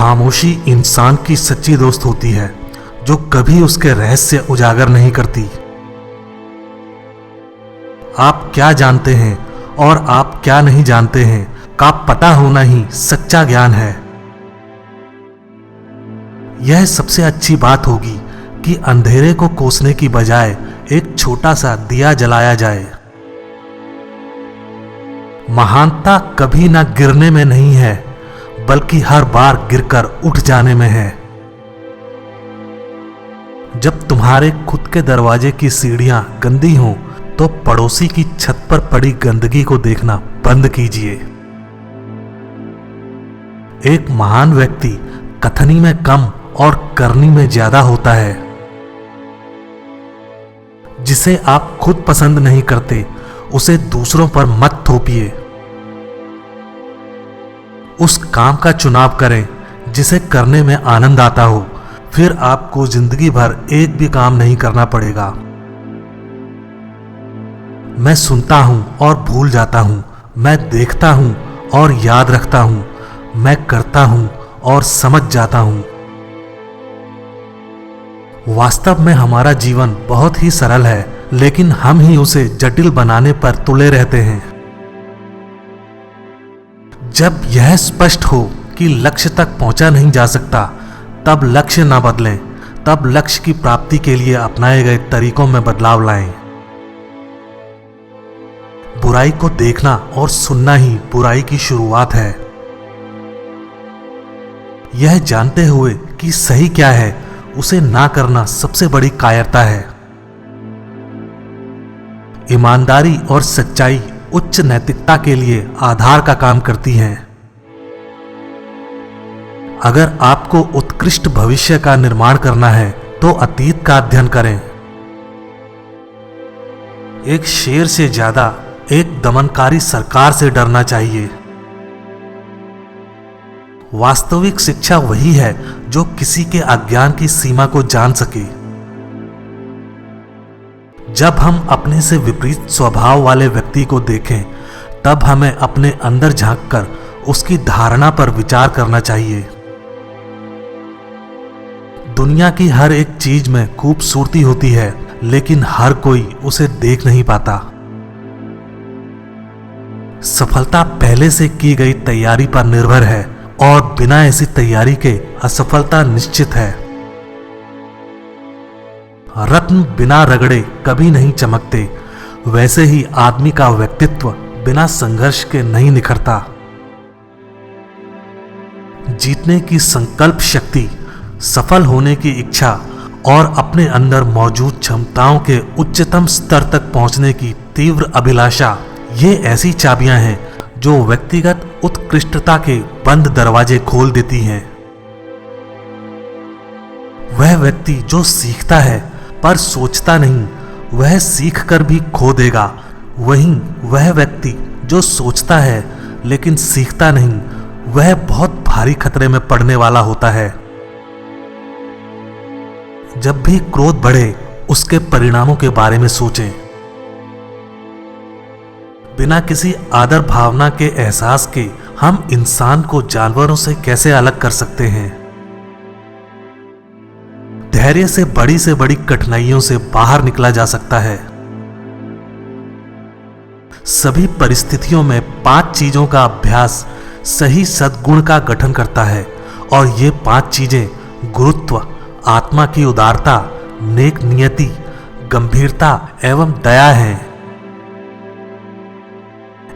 खामोशी इंसान की सच्ची दोस्त होती है, जो कभी उसके रहस्य उजागर नहीं करती। आप क्या जानते हैं और आप क्या नहीं जानते हैं का पता होना ही सच्चा ज्ञान है। यह सबसे अच्छी बात होगी कि अंधेरे को कोसने की बजाय एक छोटा सा दिया जलाया जाए। महानता कभी ना गिरने में नहीं है, बल्कि हर बार गिरकर उठ जाने में है। जब तुम्हारे खुद के दरवाजे की सीढ़ियां गंदी हों, तो पड़ोसी की छत पर पड़ी गंदगी को देखना बंद कीजिए। एक महान व्यक्ति कथनी में कम और करनी में ज्यादा होता है। जिसे आप खुद पसंद नहीं करते, उसे दूसरों पर मत थोपिए। उस काम का चुनाव करें जिसे करने में आनंद आता हो, फिर आपको जिंदगी भर एक भी काम नहीं करना पड़ेगा। मैं सुनता हूं और भूल जाता हूं, मैं देखता हूं और याद रखता हूं, मैं करता हूं और समझ जाता हूं। वास्तव में हमारा जीवन बहुत ही सरल है, लेकिन हम ही उसे जटिल बनाने पर तुले रहते हैं। जब यह स्पष्ट हो कि लक्ष्य तक पहुंचा नहीं जा सकता, तब लक्ष्य ना बदलें, तब लक्ष्य की प्राप्ति के लिए अपनाए गए तरीकों में बदलाव लाएं। बुराई को देखना और सुनना ही बुराई की शुरुआत है। यह जानते हुए कि सही क्या है, उसे ना करना सबसे बड़ी कायरता है। ईमानदारी और सच्चाई उच्च नैतिकता के लिए आधार का काम करती हैं। अगर आपको उत्कृष्ट भविष्य का निर्माण करना है, तो अतीत का अध्ययन करें। एक शेर से ज्यादा एक दमनकारी सरकार से डरना चाहिए। वास्तविक शिक्षा वही है जो किसी के अज्ञान की सीमा को जान सके। जब हम अपने से विपरीत स्वभाव वाले व्यक्ति को देखें, तब हमें अपने अंदर झांककर उसकी धारणा पर विचार करना चाहिए। दुनिया की हर एक चीज में खूबसूरती होती है, लेकिन हर कोई उसे देख नहीं पाता। सफलता पहले से की गई तैयारी पर निर्भर है, और बिना ऐसी तैयारी के असफलता निश्चित है। रत्न बिना रगड़े कभी नहीं चमकते, वैसे ही आदमी का व्यक्तित्व बिना संघर्ष के नहीं निखरता। जीतने की संकल्प शक्ति, सफल होने की इच्छा और अपने अंदर मौजूद क्षमताओं के उच्चतम स्तर तक पहुंचने की तीव्र अभिलाषा, ये ऐसी चाबियां हैं जो व्यक्तिगत उत्कृष्टता के बंद दरवाजे खोल देती हैं। वह व्यक्ति जो सीखता है पर सोचता नहीं, वह सीखकर भी खो देगा। वहीं वह व्यक्ति जो सोचता है लेकिन सीखता नहीं, वह बहुत भारी खतरे में पड़ने वाला होता है। जब भी क्रोध बढ़े, उसके परिणामों के बारे में सोचें। बिना किसी आदर भावना के एहसास के हम इंसान को जानवरों से कैसे अलग कर सकते हैं। धैर्य से बड़ी कठिनाइयों से बाहर निकला जा सकता है। सभी परिस्थितियों में 5 चीजों का अभ्यास सही सद्गुण का गठन करता है, और ये 5 चीजें गुरुत्व, आत्मा की उदारता, नेक नियति, गंभीरता एवं दया हैं।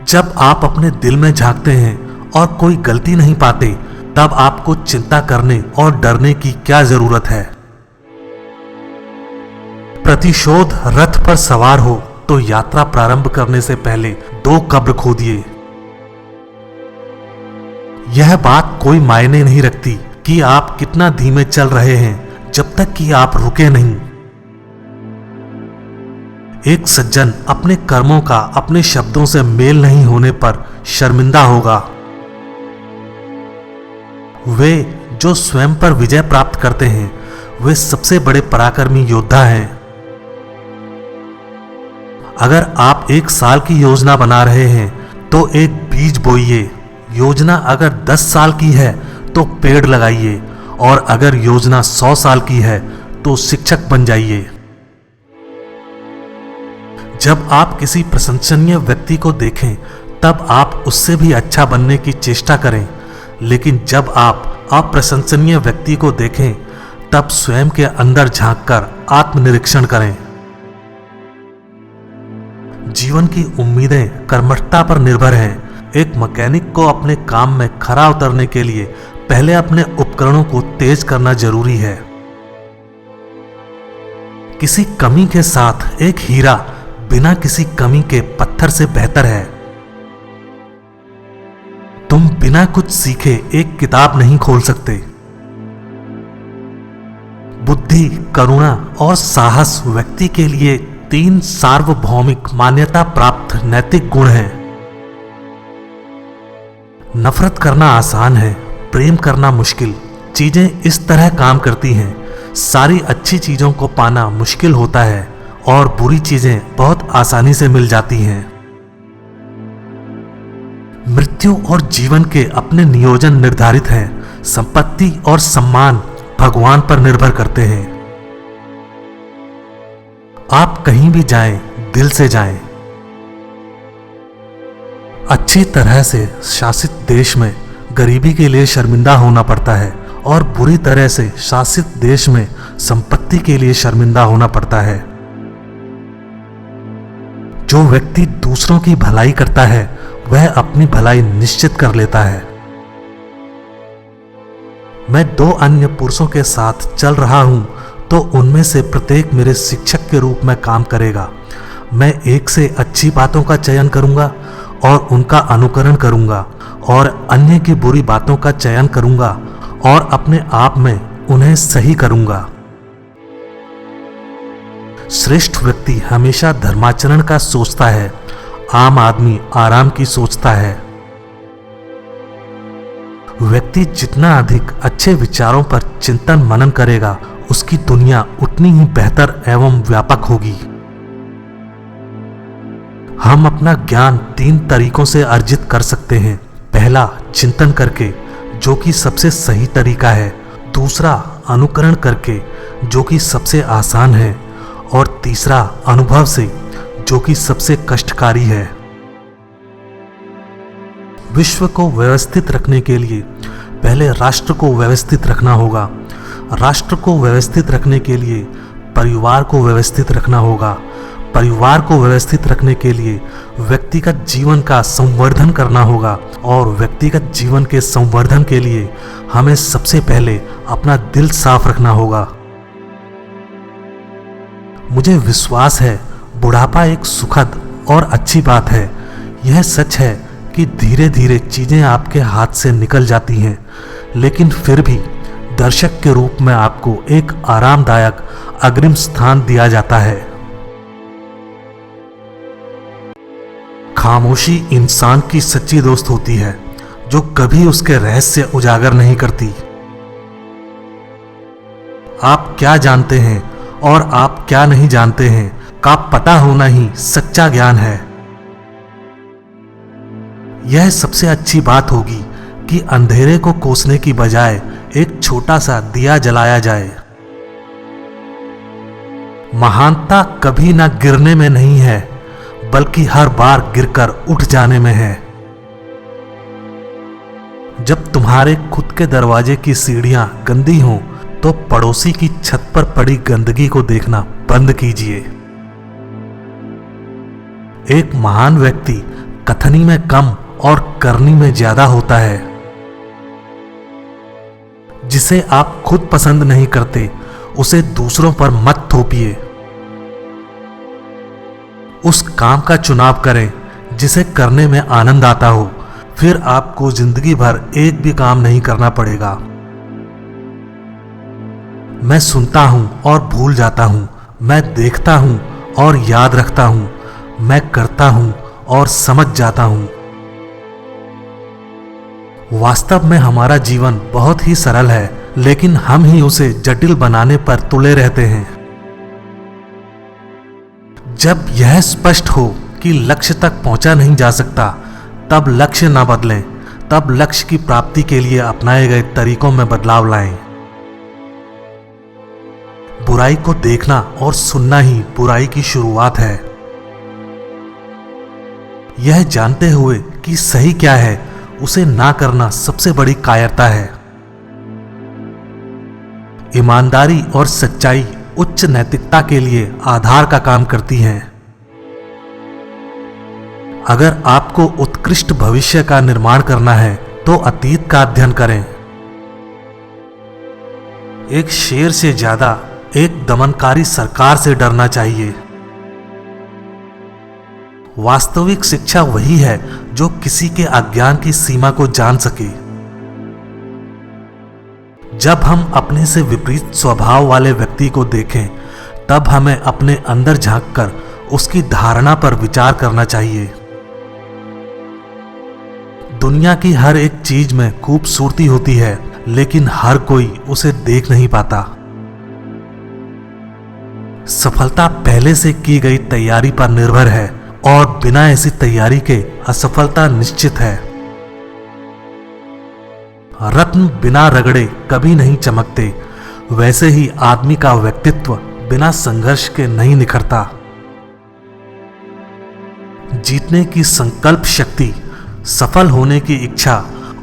जब आप अपने दिल में झांकते हैं और कोई गलती नहीं पाते, तब आपको चिंता करने और डरने की क्या जरूरत है। प्रतिशोध रथ पर सवार हो तो यात्रा प्रारंभ करने से पहले 2 कब्र खोदिए। यह बात कोई मायने नहीं रखती कि आप कितना धीमे चल रहे हैं, जब तक कि आप रुके नहीं। एक सज्जन अपने कर्मों का अपने शब्दों से मेल नहीं होने पर शर्मिंदा होगा। वे जो स्वयं पर विजय प्राप्त करते हैं, वे सबसे बड़े पराक्रमी योद्धा हैं। अगर आप 1 साल की योजना बना रहे हैं, तो एक बीज बोइए। योजना अगर 10 साल की है, तो पेड़ लगाइए, और अगर योजना 100 साल की है तो शिक्षक बन जाइए। जब आप किसी प्रशंसनीय व्यक्ति को देखें तब आप उससे भी अच्छा बनने की चेष्टा करें, लेकिन जब आप अप्रशंसनीय व्यक्ति को देखें तब स्वयं के अंदर झांककर आत्मनिरीक्षण करें। जीवन की उम्मीदें कर्मठता पर निर्भर हैं। एक मैकेनिक को अपने काम में खरा उतरने के लिए पहले अपने उपकरणों को तेज करना जरूरी है। किसी कमी के साथ एक हीरा बिना किसी कमी के पत्थर से बेहतर है। तुम बिना कुछ सीखे एक किताब नहीं खोल सकते। बुद्धि, करुणा और साहस व्यक्ति के लिए 3 सार्वभौमिक मान्यता प्राप्त नैतिक गुण हैं। नफरत करना आसान है, प्रेम करना मुश्किल। चीजें इस तरह काम करती हैं। सारी अच्छी चीजों को पाना मुश्किल होता है और बुरी चीजें बहुत आसानी से मिल जाती हैं। मृत्यु और जीवन के अपने नियोजन निर्धारित हैं। संपत्ति और सम्मान भगवान पर निर्भर करते हैं। आप कहीं भी जाएं, दिल से जाएं। अच्छी तरह से शासित देश में गरीबी के लिए शर्मिंदा होना पड़ता है और बुरी तरह से शासित देश में संपत्ति के लिए शर्मिंदा होना पड़ता है। जो व्यक्ति दूसरों की भलाई करता है वह अपनी भलाई निश्चित कर लेता है। मैं 2 अन्य पुरुषों के साथ चल रहा हूं तो उनमें से प्रत्येक मेरे शिक्षक के रूप में काम करेगा। मैं एक से अच्छी बातों का चयन करूंगा और उनका अनुकरण करूंगा, और अन्य की बुरी बातों का चयन करूंगा और अपने आप में उन्हें सही करूंगा। श्रेष्ठ व्यक्ति हमेशा धर्माचरण का सोचता है, आम आदमी आराम की सोचता है। व्यक्ति जितना अधिक अच्छे विचारों पर चिंतन मनन करेगा उसकी दुनिया उतनी ही बेहतर एवं व्यापक होगी। हम अपना ज्ञान 3 तरीकों से अर्जित कर सकते हैं। पहला, चिंतन करके, जो कि सबसे सही तरीका है। दूसरा, अनुकरण करके, जो कि सबसे आसान है। और तीसरा, अनुभव से, जो कि सबसे कष्टकारी है। विश्व को व्यवस्थित रखने के लिए पहले राष्ट्र को व्यवस्थित रखना होगा। राष्ट्र को व्यवस्थित रखने के लिए परिवार को व्यवस्थित रखना होगा। परिवार को व्यवस्थित रखने के लिए व्यक्तिगत जीवन का संवर्धन करना होगा, और व्यक्तिगत जीवन के संवर्धन के लिए हमें सबसे पहले अपना दिल साफ रखना होगा। मुझे विश्वास है बुढ़ापा एक सुखद और अच्छी बात है। यह सच है कि धीरे धीरे चीजें आपके हाथ से निकल जाती हैं, लेकिन फिर भी दर्शक के रूप में आपको एक आरामदायक अग्रिम स्थान दिया जाता है। खामोशी इंसान की सच्ची दोस्त होती है, जो कभी उसके रहस्य उजागर नहीं करती। आप क्या जानते हैं और आप क्या नहीं जानते हैं का पता होना ही सच्चा ज्ञान है। यह सबसे अच्छी बात होगी कि अंधेरे को कोसने की बजाय एक छोटा सा दिया जलाया जाए। महानता कभी ना गिरने में नहीं है, बल्कि हर बार गिरकर उठ जाने में है। जब तुम्हारे खुद के दरवाजे की सीढ़ियां गंदी हों तो पड़ोसी की छत पर पड़ी गंदगी को देखना बंद कीजिए। एक महान व्यक्ति कथनी में कम और करनी में ज्यादा होता है। जिसे आप खुद पसंद नहीं करते उसे दूसरों पर मत थोपिए। उस काम का चुनाव करें जिसे करने में आनंद आता हो, फिर आपको जिंदगी भर एक भी काम नहीं करना पड़ेगा। मैं सुनता हूं और भूल जाता हूं, मैं देखता हूं और याद रखता हूं, मैं करता हूं और समझ जाता हूं। वास्तव में हमारा जीवन बहुत ही सरल है, लेकिन हम ही उसे जटिल बनाने पर तुले रहते हैं। जब यह स्पष्ट हो कि लक्ष्य तक पहुंचा नहीं जा सकता, तब लक्ष्य न बदलें, तब लक्ष्य की प्राप्ति के लिए अपनाए गए तरीकों में बदलाव लाएं। बुराई को देखना और सुनना ही बुराई की शुरुआत है। यह जानते हुए कि सही क्या है, उसे ना करना सबसे बड़ी कायरता है। ईमानदारी और सच्चाई उच्च नैतिकता के लिए आधार का काम करती हैं। अगर आपको उत्कृष्ट भविष्य का निर्माण करना है तो अतीत का अध्ययन करें। एक शेर से ज्यादा एक दमनकारी सरकार से डरना चाहिए। वास्तविक शिक्षा वही है जो किसी के अज्ञान की सीमा को जान सके। जब हम अपने से विपरीत स्वभाव वाले व्यक्ति को देखें, तब हमें अपने अंदर झांककर उसकी धारणा पर विचार करना चाहिए। दुनिया की हर एक चीज में खूबसूरती होती है, लेकिन हर कोई उसे देख नहीं पाता। सफलता पहले से की गई तैयारी पर निर्भर है और बिना ऐसी तैयारी के असफलता निश्चित है। रत्न बिना रगड़े कभी नहीं चमकते, वैसे ही आदमी का व्यक्तित्व बिना संघर्ष के नहीं निखरता। जीतने की संकल्प शक्ति, सफल होने की इच्छा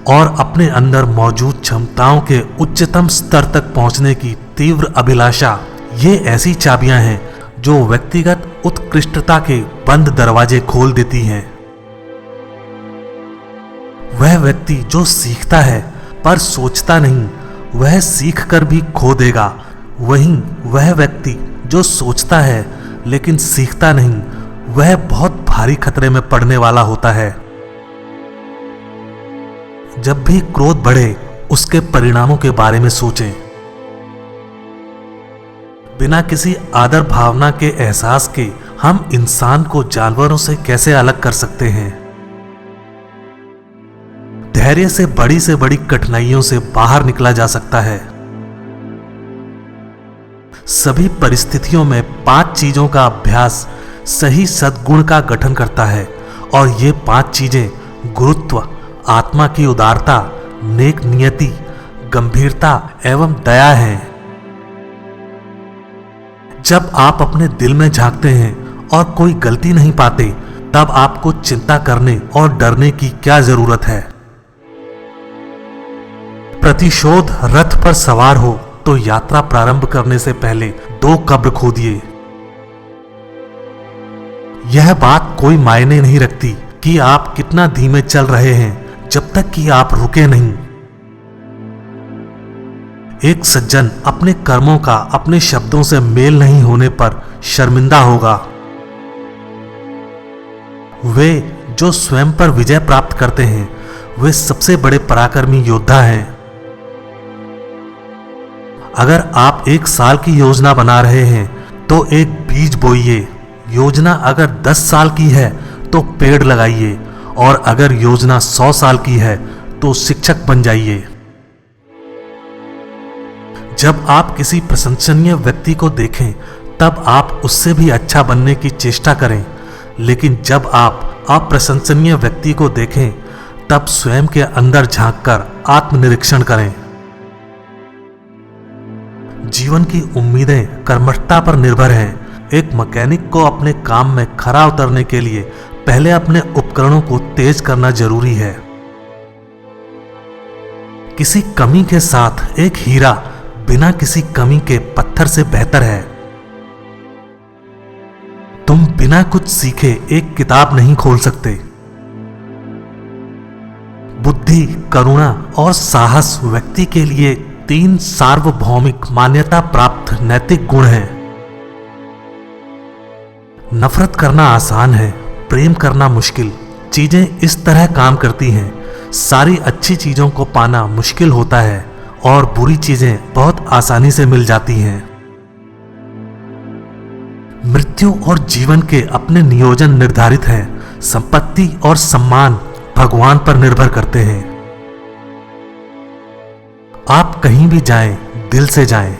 और अपने अंदर मौजूद क्षमताओं के उच्चतम स्तर तक पहुंचने की तीव्र अभिलाषा, ये ऐसी चाबियां हैं जो व्यक्तिगत उत्कृष्टता के बंद दरवाजे खोल देती हैं। वह व्यक्ति जो सीखता है पर सोचता नहीं, वह सीख कर भी खो देगा। वहीं वह व्यक्ति जो सोचता है लेकिन सीखता नहीं, वह बहुत भारी खतरे में पड़ने वाला होता है। जब भी क्रोध बढ़े, उसके परिणामों के बारे में सोचें। बिना किसी आदर भावना के एहसास के हम इंसान को जानवरों से कैसे अलग कर सकते हैं। धैर्य से बड़ी कठिनाइयों से बाहर निकला जा सकता है। सभी परिस्थितियों में 5 चीजों का अभ्यास सही सद्गुण का गठन करता है, और ये 5 चीजें गुरुत्व, आत्मा की उदारता, नेक नियति, गंभीरता एवं दया हैं। जब आप अपने दिल में झांकते हैं और कोई गलती नहीं पाते, तब आपको चिंता करने और डरने की क्या जरूरत है। प्रतिशोध रथ पर सवार हो तो यात्रा प्रारंभ करने से पहले 2 कब्र खोदिए। यह बात कोई मायने नहीं रखती कि आप कितना धीमे चल रहे हैं, जब तक कि आप रुके नहीं। एक सज्जन अपने कर्मों का अपने शब्दों से मेल नहीं होने पर शर्मिंदा होगा। वे जो स्वयं पर विजय प्राप्त करते हैं, वे सबसे बड़े पराक्रमी योद्धा हैं। अगर आप 1 साल की योजना बना रहे हैं तो एक बीज बोइए। योजना अगर 10 साल की है तो पेड़ लगाइए, और अगर योजना 100 साल की है तो शिक्षक बन जाइए। जब आप किसी प्रशंसनीय व्यक्ति को देखें, तब आप उससे भी अच्छा बनने की चेष्टा करें, लेकिन जब आप अप्रशंसनीय व्यक्ति को देखें, तब स्वयं के अंदर झांककर आत्मनिरीक्षण करें। जीवन की उम्मीदें कर्मठता पर निर्भर हैं। एक मैकेनिक को अपने काम में खरा उतरने के लिए पहले अपने उपकरणों को तेज करना जरूरी है। किसी कमी के साथ एक हीरा बिना किसी कमी के पत्थर से बेहतर है। तुम बिना कुछ सीखे एक किताब नहीं खोल सकते। बुद्धि, करुणा और साहस व्यक्ति के लिए 3 सार्वभौमिक मान्यता प्राप्त नैतिक गुण हैं। नफरत करना आसान है, प्रेम करना मुश्किल। चीजें इस तरह काम करती हैं। सारी अच्छी चीजों को पाना मुश्किल होता है और बुरी चीजें बहुत आसानी से मिल जाती हैं। मृत्यु और जीवन के अपने नियोजन निर्धारित हैं। संपत्ति और सम्मान भगवान पर निर्भर करते हैं। आप कहीं भी जाएं, दिल से जाएं।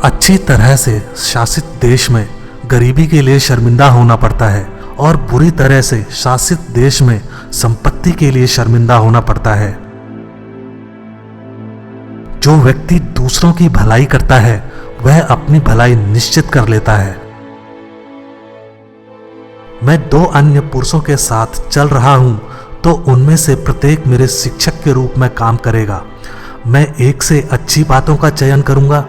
अच्छी तरह से शासित देश में गरीबी के लिए शर्मिंदा होना पड़ता है और बुरी तरह से शासित देश में संपत्ति के लिए शर्मिंदा होना पड़ता है। जो व्यक्ति दूसरों की भलाई करता है वह अपनी भलाई निश्चित कर लेता है। मैं 2 अन्य पुरुषों के साथ चल रहा हूं तो उनमें से प्रत्येक मेरे शिक्षक के रूप में काम करेगा। मैं एक से अच्छी बातों का चयन करूंगा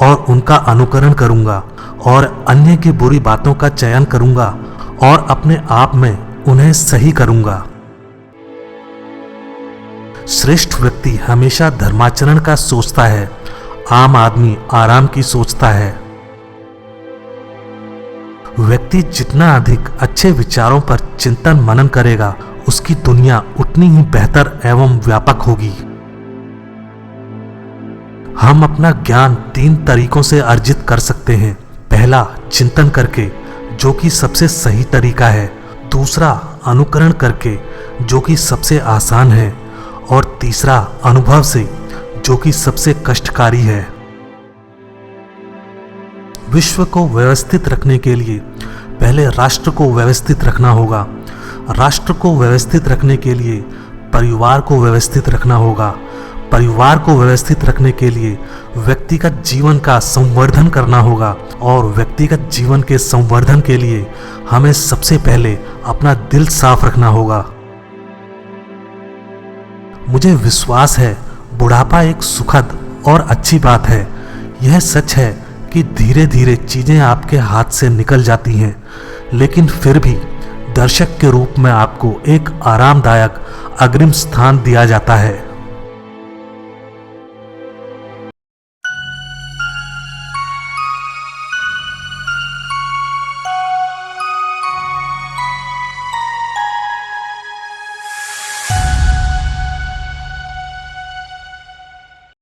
और उनका अनुकरण करूंगा और अन्य की बुरी बातों का चयन करूंगा और अपने आप में उन्हें सही करूंगा। श्रेष्ठ व्यक्ति हमेशा धर्माचरण का सोचता है, आम आदमी आराम की सोचता है। व्यक्ति जितना अधिक अच्छे विचारों पर चिंतन मनन करेगा उसकी दुनिया उतनी ही बेहतर एवं व्यापक होगी। हम अपना ज्ञान 3 तरीकों से अर्जित कर सकते हैं। पहला, चिंतन करके, जो कि सबसे सही तरीका है। दूसरा, अनुकरण करके, जो कि सबसे आसान है। और तीसरा, अनुभव से, जो कि सबसे कष्टकारी है। विश्व को व्यवस्थित रखने के लिए पहले राष्ट्र को व्यवस्थित रखना होगा। राष्ट्र को व्यवस्थित रखने के लिए परिवार को व्यवस्थित रखना होगा। परिवार को व्यवस्थित रखने के लिए व्यक्तिगत जीवन का संवर्धन करना होगा और व्यक्तिगत जीवन के संवर्धन के लिए हमें सबसे पहले अपना दिल साफ रखना होगा। मुझे विश्वास है बुढ़ापा एक सुखद और अच्छी बात है। यह सच है कि धीरे धीरे चीजें आपके हाथ से निकल जाती हैं, लेकिन फिर भी दर्शक के रूप में आपको एक आरामदायक अग्रिम स्थान दिया जाता है।